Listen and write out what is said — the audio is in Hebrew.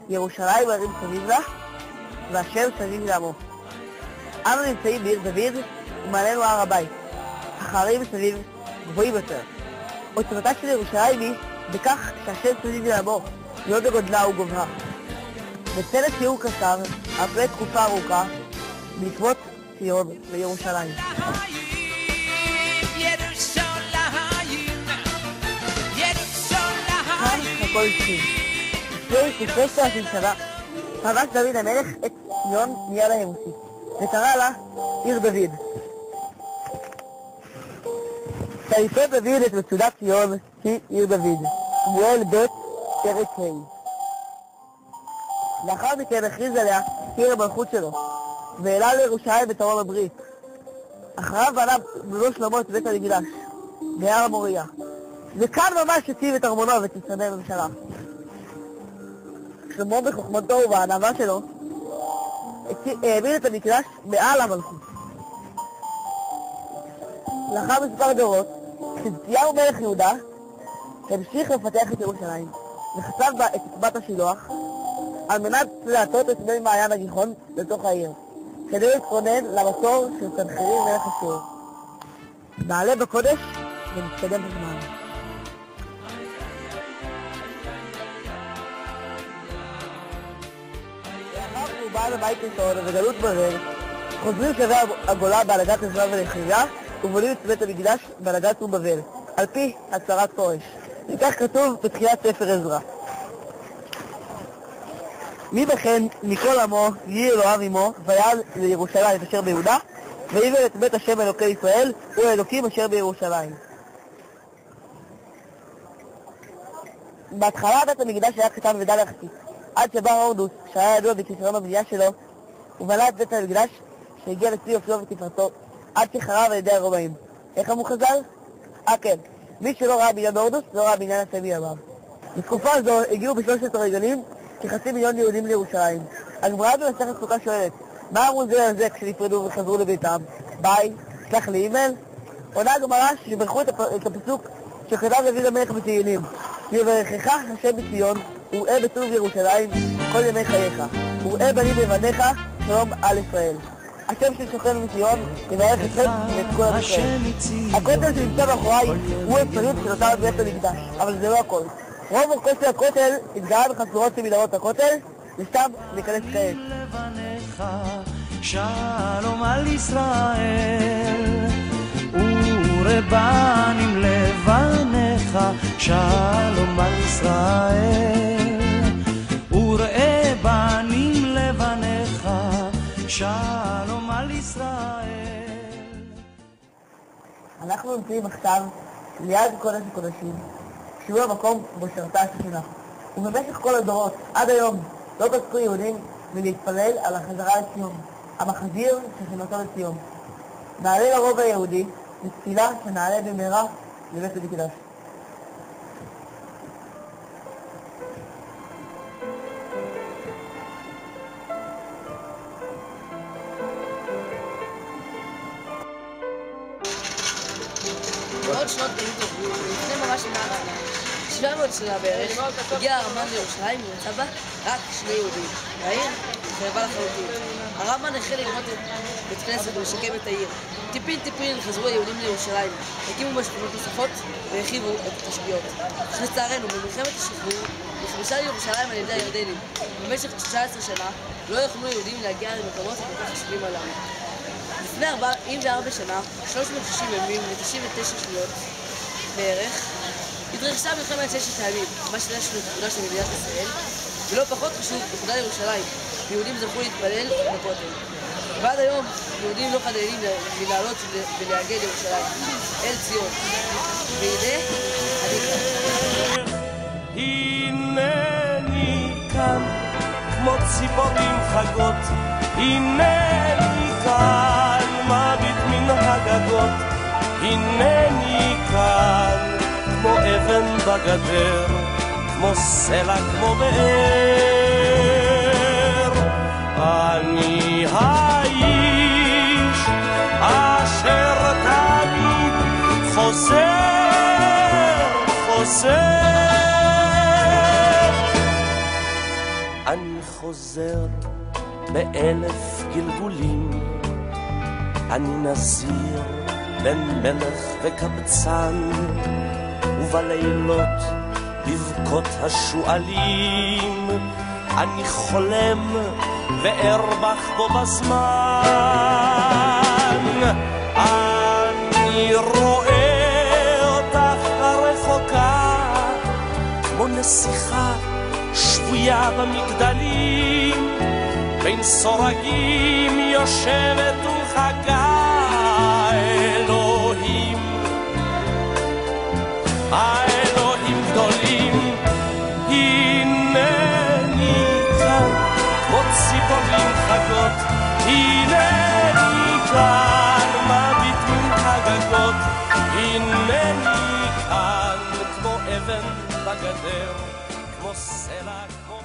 ירושלים ערים סביב לה, והשם סביב לעמו. אנו נמצאים בעיר דוד, ומעלינו הר הבית. החרים מסביב גבוהים יותר. עוצמתה של ירושלים היא בכך שהשם סביב לעמו, לא בגודלה וגובהה. בצלע שיעור קצר, על פני תקופה ארוכה, בעקבות ציון וירושלים. כאן הכל התחיל. לפני כ-3,000 שנה פרש דוד המלך את ציון מיד היבוסי, וקרא לה עיר דוד. תעיפה דוד את מצודת ציון היא עיר דוד, שמואל ב' פרק ה'. לאחר מכן הכריז עליה עיר המלכות שלו, והעלה לירושלים את ארון הברית. אחריו בנה בנו שלמה את בית המקדש, בהר המוריה. וכאן ממש הציב את ארמונו ואת משרדי הממשלה. שלמה בחוכמתו ובענווה שלו העמיד את המקדש מעל המלכות. לאחר מספר דורות, חזקיהו מלך יהודה המשיך לפתח את ירושלים, וחצב בה את עקבת השילוח, על מנת להטות את מי מעיין הגיחון לתוך העיר, כדי להתכונן למצור של סנחריב מלך אשור. נעלה בקודש ונתקדם בזמן. לאחר חורבן הבית ראשון וגלות בבל, חוזרים שבי הגולה בהנהגת עזרא ונחמיה, ובונים את בית המקדש בהנהגת בבל, על פי הצהרת כורש. וכך כתוב בתחילת ספר עזרא. מי בכן מכל עמו יהי אלוהיו עמו, ויעל לירושלים אשר ביהודה, ויבנה את בית השם אלוקי ישראל, הוא האלוקים אשר בירושלים. בהתחלה בית המקדש היה קטן ודל יחסית, עד שבא הורדוס, שהיה ידוע בכישרון הבנייה שלו, ובנה את בית המקדש שהגיע לשיא אופיו ותפארתו, עד שחרב על ידי הרומאים. איך אמרו חז"ל? כן, מי שלא ראה בניין הורדוס לא ראה בניין השם מימיו. בתקופה זו הגיעו בשלושת הרגלים כ500,000 יהודים לירושלים. הגמרא במסכת סוכה שואלת, מה אמרו זה על זה כשנפרדו וחזרו לביתם? ביי, שלח לי אימייל? עונה הגמרא שברכו את הפסוק שכתב דוד המלך בתהילים, יברכך השם בציון, וראה בטוב ירושלים כל ימי חייך, וראה בנים לבניך שלום על ישראל. השם ששוכן בציון יברך אתכם ואת כל עם ישראל. הכותל שנמצא מאחוריי הוא הפריט של אותה בית המקדש, אבל זה לא הכל. רוב אורכו של הכותל התגאה בחצרות שמנהרות הכותל, ושם ניכנס כעת. שלום על ישראל, ורבנים לבניך, שלום על ישראל, וראה בנים לבניך, שלום על ישראל. אנחנו נמצאים עכשיו ליד קודש הקודשים, שהוא המקום בו שרתה השכינה. ובמשך כל הדורות, עד היום, לא פסקו יהודים מלהתפלל על החזרה לציון, המחזיר שכינתו לציון. נעלה לרוב היהודי לתפילה שנעלה במהרה לבית המקדש. עוד שנות גלות עברו, לפני ממש מעט 700 שנה בערך, הגיע הרמב"ן לירושלים ומצא בה רק 2 יהודים. והעיר חרבה לחלוטין. הרמב"ן החל לבנות בית כנסת ולשקם את העיר. טיפין טיפין חזרו היהודים לירושלים, הקימו שכונות נוספות והרחיבו את התשתיות. אך לצערנו, במלחמת השחרור נכבשה לירושלים על ידי הירדנים. במשך 19 שנה לא יכלו יהודים להגיע למקומות כל כך חשובים עליהם. לפני 44 שנה, 360 ימים ו99 שניות בערך, התרחשה מלחמת 6 הימים, מה שלה של נקודה של מדינת ישראל, ולא פחות חשוב, נקודה לירושלים, יהודים זכו להתפלל בכותל. ועד היום, יהודים לא חדלים מלעלות ולהגיע לירושלים, אל ציון. והנה, אני כאן. הנני כאן, כמו ציפורים חגות, הנני כאן, מביט מן הגגות, הנני כאן, כמו אבן בגדר, כמו סלע, כמו באר. אני האיש אשר תמיד חוזר, חוזר. וחוזר באלף גלגולים. אני נזיר בין מלך וקבצן, ובלילות בבכות השואלים אני חולם וארבח בו בזמן. אני רואה אותך הרחוקה כמו נסיכה שבויה במגדלים, בין סורגים יושבת ומחכה. האלוהים גדולים, הנני כאן כמו ציפורים חגות, הנני כאן מביט מן הגגות, הנני כאן כמו אבן בגדר, כמו סלע, כמו